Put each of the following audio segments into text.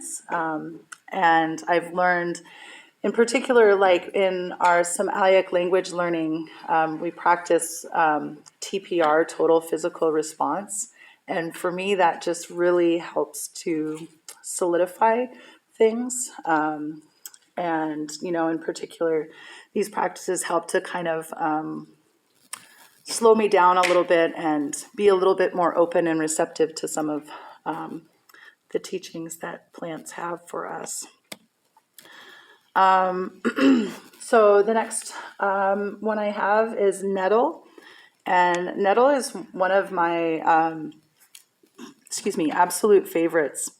plants. And I've learned, in particular, like in our Somaliac language learning, we practice TPR, total physical response. And for me, that just really helps to solidify things. And, in particular, these practices help to kind of slow me down a little bit and be a little bit more open and receptive to some of the teachings that plants have for us. So the next one I have is nettle. And nettle is one of my, absolute favorites.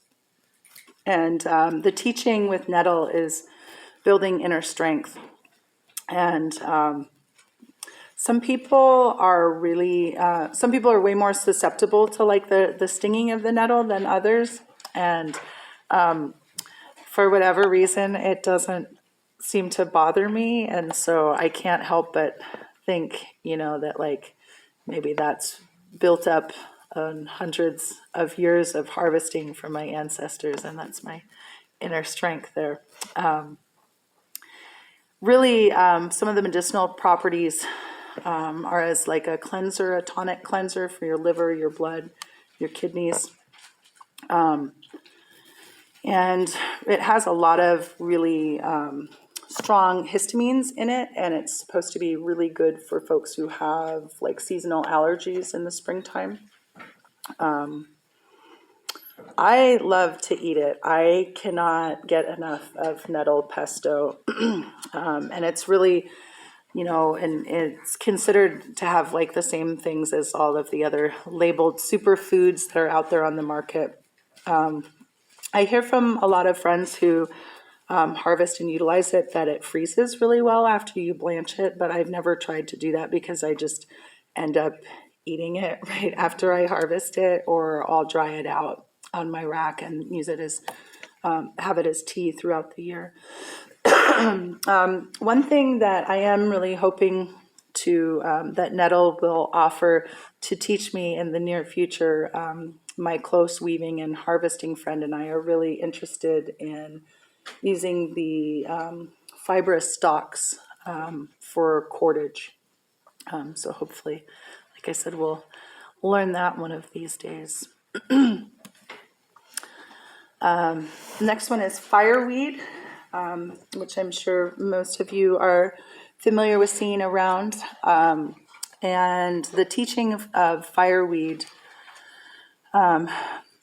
And the teaching with nettle is building inner strength. And some people are way more susceptible to like the stinging of the nettle than others. And for whatever reason, it doesn't seem to bother me. And so I can't help but think, that like maybe that's built up on hundreds of years of harvesting from my ancestors. And that's my inner strength there. Really, some of the medicinal properties are as like a cleanser, a tonic cleanser for your liver, your blood, your kidneys. And it has a lot of really strong histamines in it, and it's supposed to be really good for folks who have like seasonal allergies in the springtime. I love to eat it. I cannot get enough of nettle pesto. And it's really, and it's considered to have like the same things as all of the other labeled superfoods that are out there on the market. I hear from a lot of friends who harvest and utilize it that it freezes really well after you blanch it, but I've never tried to do that because I just end up eating it right after I harvest it, or I'll dry it out on my rack and use it as have it as tea throughout the year. One thing that I am really hoping to that nettle will offer to teach me in the near future, my close weaving and harvesting friend and I are really interested in using the fibrous stalks for cordage. So hopefully, like I said, we'll learn that one of these days. Next one is fireweed, which I'm sure most of you are familiar with seeing around. And the teaching of fireweed, the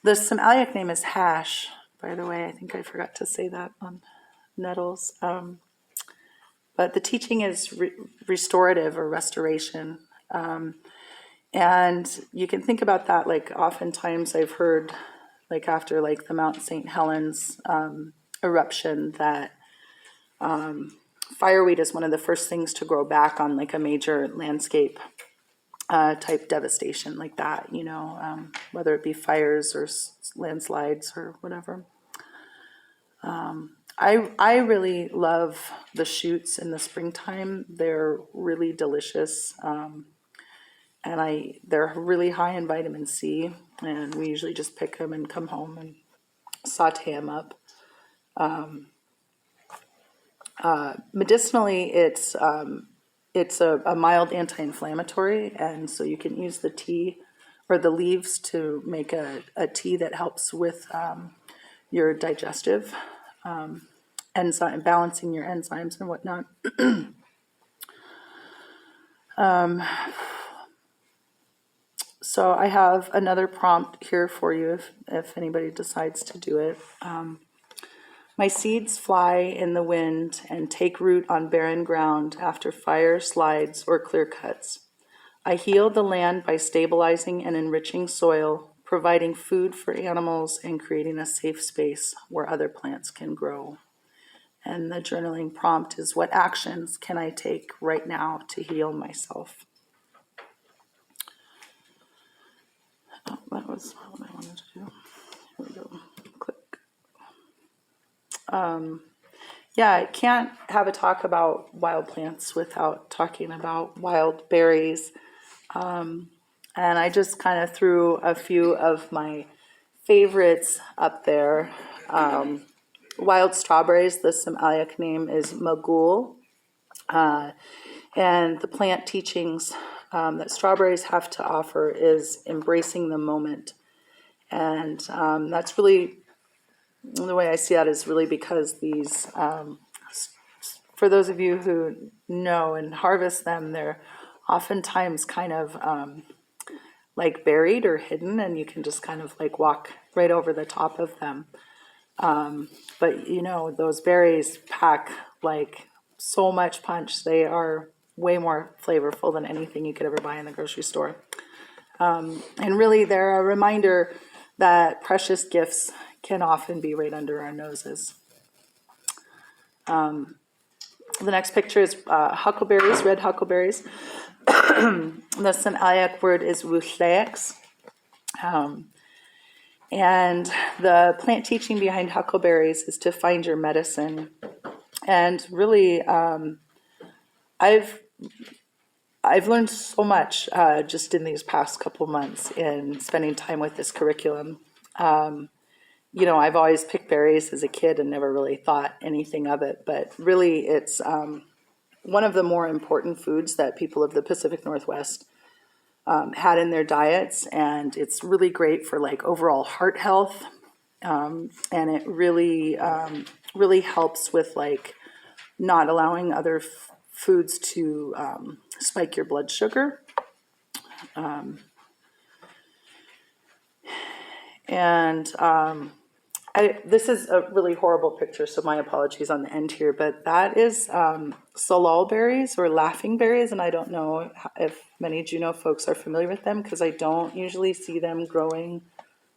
Somaliac name is hash, by the way. I think I forgot to say that on nettles. But the teaching is restorative or restoration. And you can think about that, like oftentimes I've heard, like after like the Mount St. Helens eruption, that fireweed is one of the first things to grow back on like a major landscape type devastation like that, whether it be fires or landslides or whatever. I really love the shoots in the springtime. They're really delicious. And they're really high in vitamin C, and we usually just pick them and come home and saute them up. Medicinally, it's a mild anti-inflammatory, and so you can use the tea or the leaves to make a tea that helps with your digestive enzyme, balancing your enzymes and whatnot. So I have another prompt here for you if anybody decides to do it. My seeds fly in the wind and take root on barren ground after fire, slides, or clear cuts. I heal the land by stabilizing and enriching soil, providing food for animals, and creating a safe space where other plants can grow. And the journaling prompt is, what actions can I take right now to heal myself? Oh, that was what I wanted to do. Here we go. Click. Yeah, I can't have a talk about wild plants without talking about wild berries. And I just kind of threw a few of my favorites up there. wild strawberries. The Samalic name is magul. And the plant teachings that strawberries have to offer is embracing the moment. And that's really, the way I see that is really because these, for those of you who know and harvest them, they're oftentimes kind of like buried or hidden, and you can just kind of like walk right over the top of them. But those berries pack like so much punch. They are way more flavorful than anything you could ever buy in the grocery store. And really, they're a reminder that precious gifts can often be right under our noses. The next picture is huckleberries, red huckleberries. The Sinayak word is wuchlex. And the plant teaching behind huckleberries is to find your medicine. And really, I've learned so much just in these past couple months in spending time with this curriculum. I've always picked berries as a kid and never really thought anything of it, but really it's one of the more important foods that people of the Pacific Northwest had in their diets, and it's really great for like overall heart health, and it really helps with like not allowing other foods to spike your blood sugar. This is a really horrible picture, so my apologies on the end here, but that is salal berries or laughing berries, and I don't know if many Juneau folks are familiar with them because I don't usually see them growing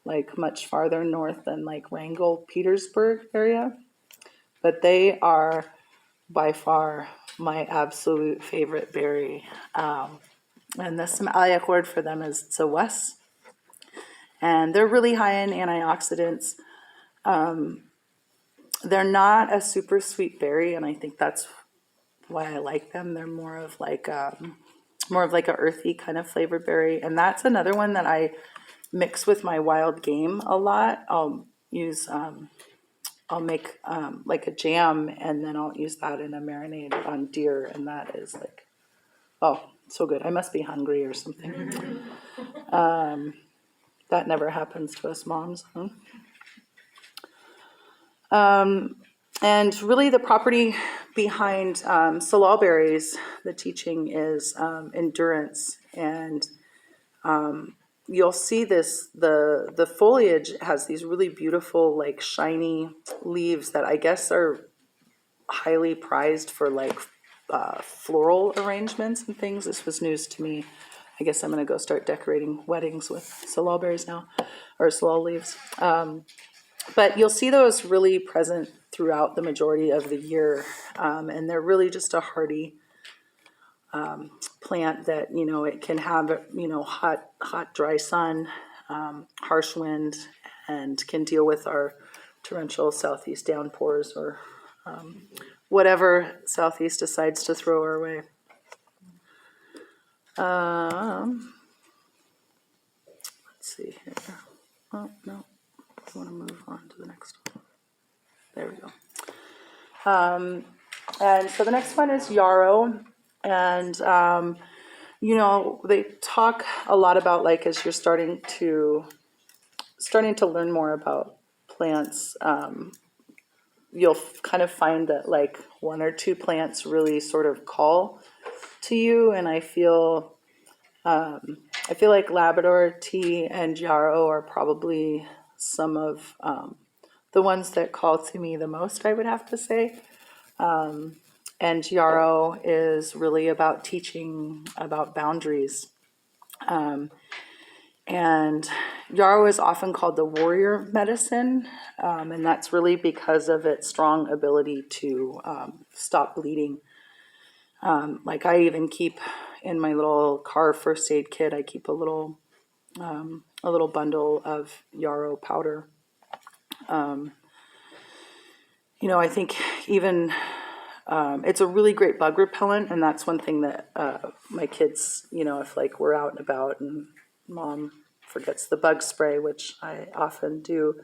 like much farther north than like Wrangell, Petersburg area, but they are by far my absolute favorite berry. And the Samaliak word for them is tsawes, and they're really high in antioxidants. They're not a super sweet berry, and I think that's why I like them. They're more of like a earthy kind of flavored berry, and that's another one that I mix with my wild game a lot. I'll make like a jam, and then I'll use that in a marinade on deer, and that is like, oh, so good. I must be hungry or something. That never happens to us moms, huh? And really the property behind salal berries, the teaching is endurance. And you'll see this, the foliage has these really beautiful, like shiny leaves that I guess are highly prized for like floral arrangements and things. This was news to me. I guess I'm going to go start decorating weddings with salal berries now, or salal leaves. But you'll see those really present throughout the majority of the year, and they're really just a hardy plant that, it can have, hot, dry sun, harsh wind, and can deal with our torrential southeast downpours or whatever southeast decides to throw our way. Let's see here. Oh, no. I want to move on to the next one. There we go. And so the next one is yarrow. And, they talk a lot about, like, as you're starting to learn more about plants, you'll kind of find that, like, one or two plants really sort of call to you. And I feel like Labrador tea and yarrow are probably some of the ones that call to me the most, I would have to say. And yarrow is really about teaching about boundaries. And yarrow is often called the warrior medicine, and that's really because of its strong ability to stop bleeding. Like I even keep in my little car first aid kit, I keep a little bundle of yarrow powder. I think even it's a really great bug repellent, and that's one thing that my kids, if like we're out and about and mom forgets the bug spray, which I often do,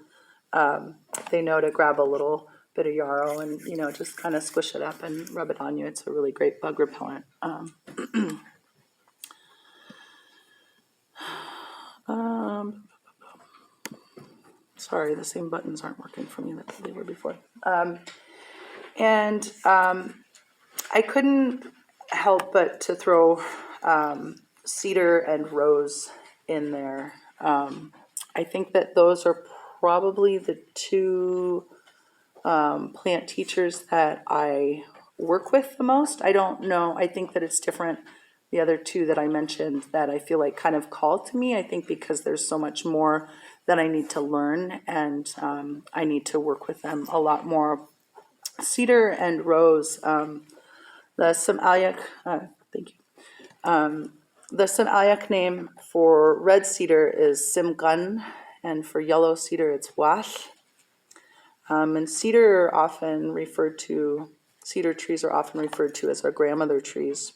they know to grab a little bit of yarrow and, just kind of squish it up and rub it on you. It's a really great bug repellent. Sorry, the same buttons aren't working for me that they were before. And I couldn't help but to throw cedar and rose in there. I think that those are probably the two plant teachers that I work with the most. I don't know. I think that it's different. The other two that I mentioned that I feel like kind of call to me, I think because there's so much more that I need to learn, and I need to work with them a lot more. Cedar and rose, the Samaliak, thank you. The Samaliak name for red cedar is Simgun, and for yellow cedar it's Wash. And cedar trees are often referred to as our grandmother trees.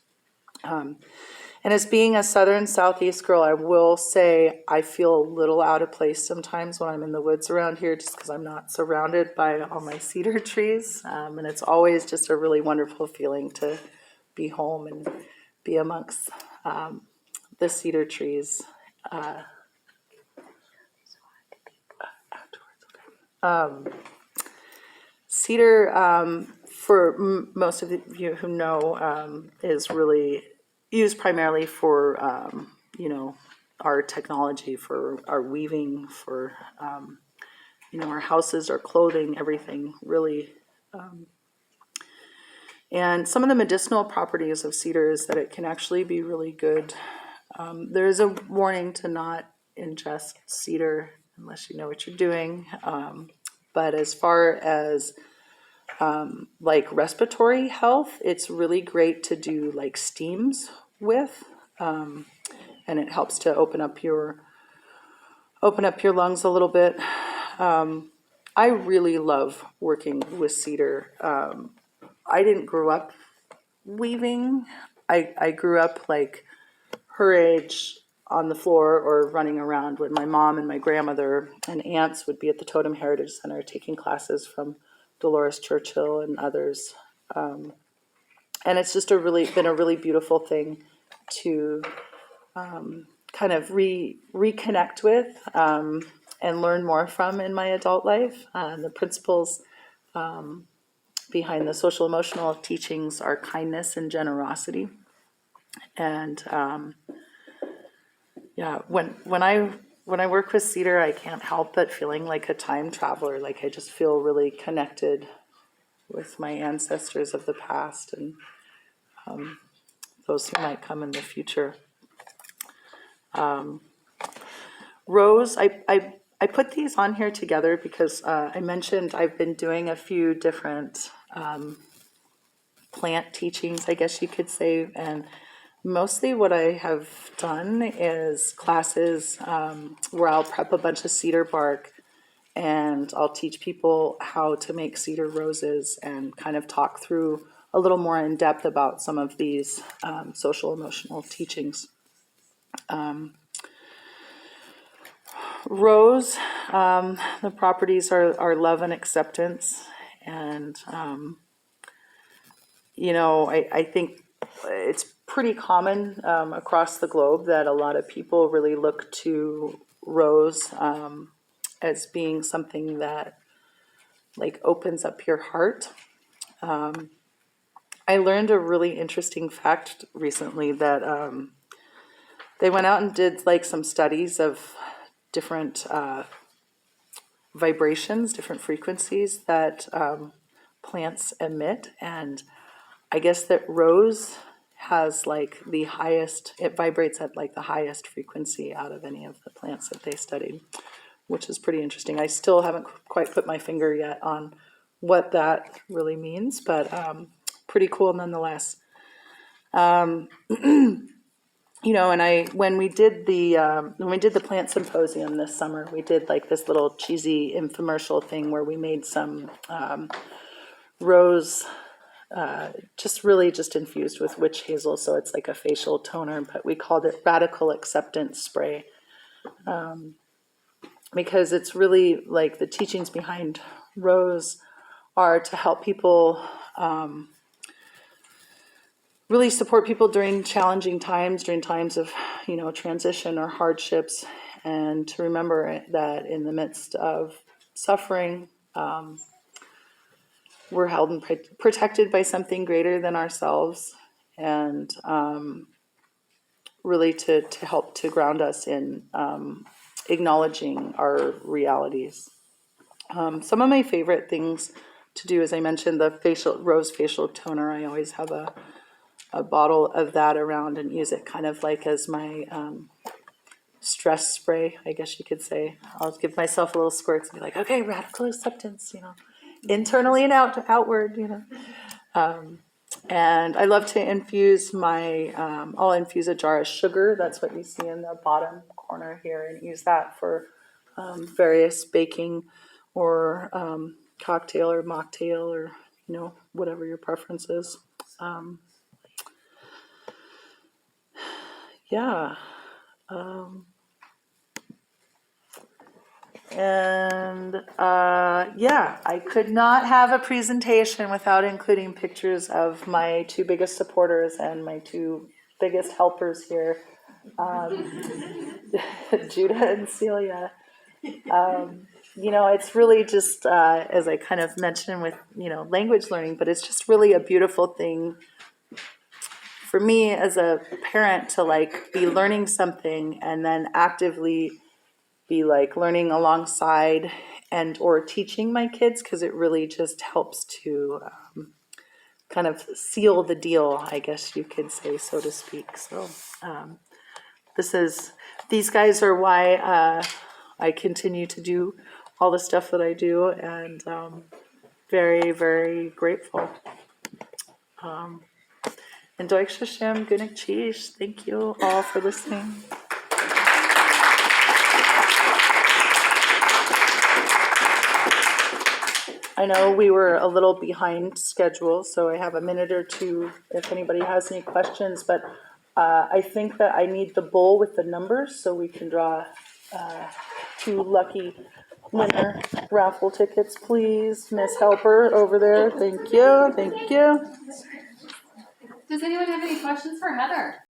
And as being a southern southeast girl, I will say I feel a little out of place sometimes when I'm in the woods around here, just because I'm not surrounded by all my cedar trees. And it's always just a really wonderful feeling to be home and be amongst the cedar trees. Cedar, for most of you who know, is really used primarily for, our technology, for our weaving, for, our houses, our clothing, everything, really. And some of the medicinal properties of cedar is that it can actually be really good. There is a warning to not ingest cedar unless you know what you're doing. But as far as like respiratory health, it's really great to do like steams with, and it helps to open up your lungs a little bit. I really love working with cedar. I didn't grow up weaving. I grew up like her age on the floor or running around when my mom and my grandmother and aunts would be at the Totem Heritage Center taking classes from Dolores Churchill and others. And it's just been a really beautiful thing to kind of reconnect with and learn more from in my adult life. The principles behind the social emotional teachings are kindness and generosity. And when I work with cedar, I can't help but feeling like a time traveler. Like I just feel really connected with my ancestors of the past and those who might come in the future. Rose, I put these on here together because I mentioned I've been doing a few different plant teachings, I guess you could say, and mostly what I have done is classes where I'll prep a bunch of cedar bark and I'll teach people how to make cedar roses and kind of talk through a little more in depth about some of these social emotional teachings. Rose, the properties are love and acceptance, and I think it's pretty common across the globe that a lot of people really look to rose as being something that like opens up your heart. I learned a really interesting fact recently that they went out and did like some studies of different vibrations, different frequencies that plants emit, and I guess that rose has like the highest, it vibrates at like the highest frequency out of any of the plants that they studied, which is pretty interesting. I still haven't quite put my finger yet on what that really means, but pretty cool nonetheless. And when we did the plant symposium this summer, we did like this little cheesy infomercial thing where we made some rose just infused with witch hazel, so it's like a facial toner, but we called it Radical Acceptance Spray. because it's really like the teachings behind Rose are to help people, really support people during challenging times, during times of, transition or hardships, and to remember that in the midst of suffering, we're held and protected by something greater than ourselves, and really to help to ground us in acknowledging our realities. Some of my favorite things to do, as I mentioned, the rose facial toner. I always have a bottle of that around and use it kind of like as my stress spray, I guess you could say. I'll give myself a little squirts and be like, okay, radical acceptance, internally and outward, And I love to infuse I'll infuse a jar of sugar. That's what you see in the bottom corner here, and use that for various baking or cocktail or mocktail or, whatever your preference is. Yeah. I could not have a presentation without including pictures of my two biggest supporters and my two biggest helpers here, Judah and Celia. It's really just, as I kind of mentioned with, language learning, but it's just really a beautiful thing for me as a parent to like be learning something and then actively be like learning alongside and or teaching my kids, because it really just helps to kind of seal the deal, I guess you could say, so to speak. So these guys are why I continue to do all the stuff that I do, and very, very grateful. And Deutsch Hashem, Gunnik Chish, thank you all for listening. I know we were a little behind schedule, so I have a minute or two if anybody has any questions, but I think that I need the bowl with the numbers so we can draw two lucky winner raffle tickets, please. Miss Helper over there, thank you. Does anyone have any questions for Heather?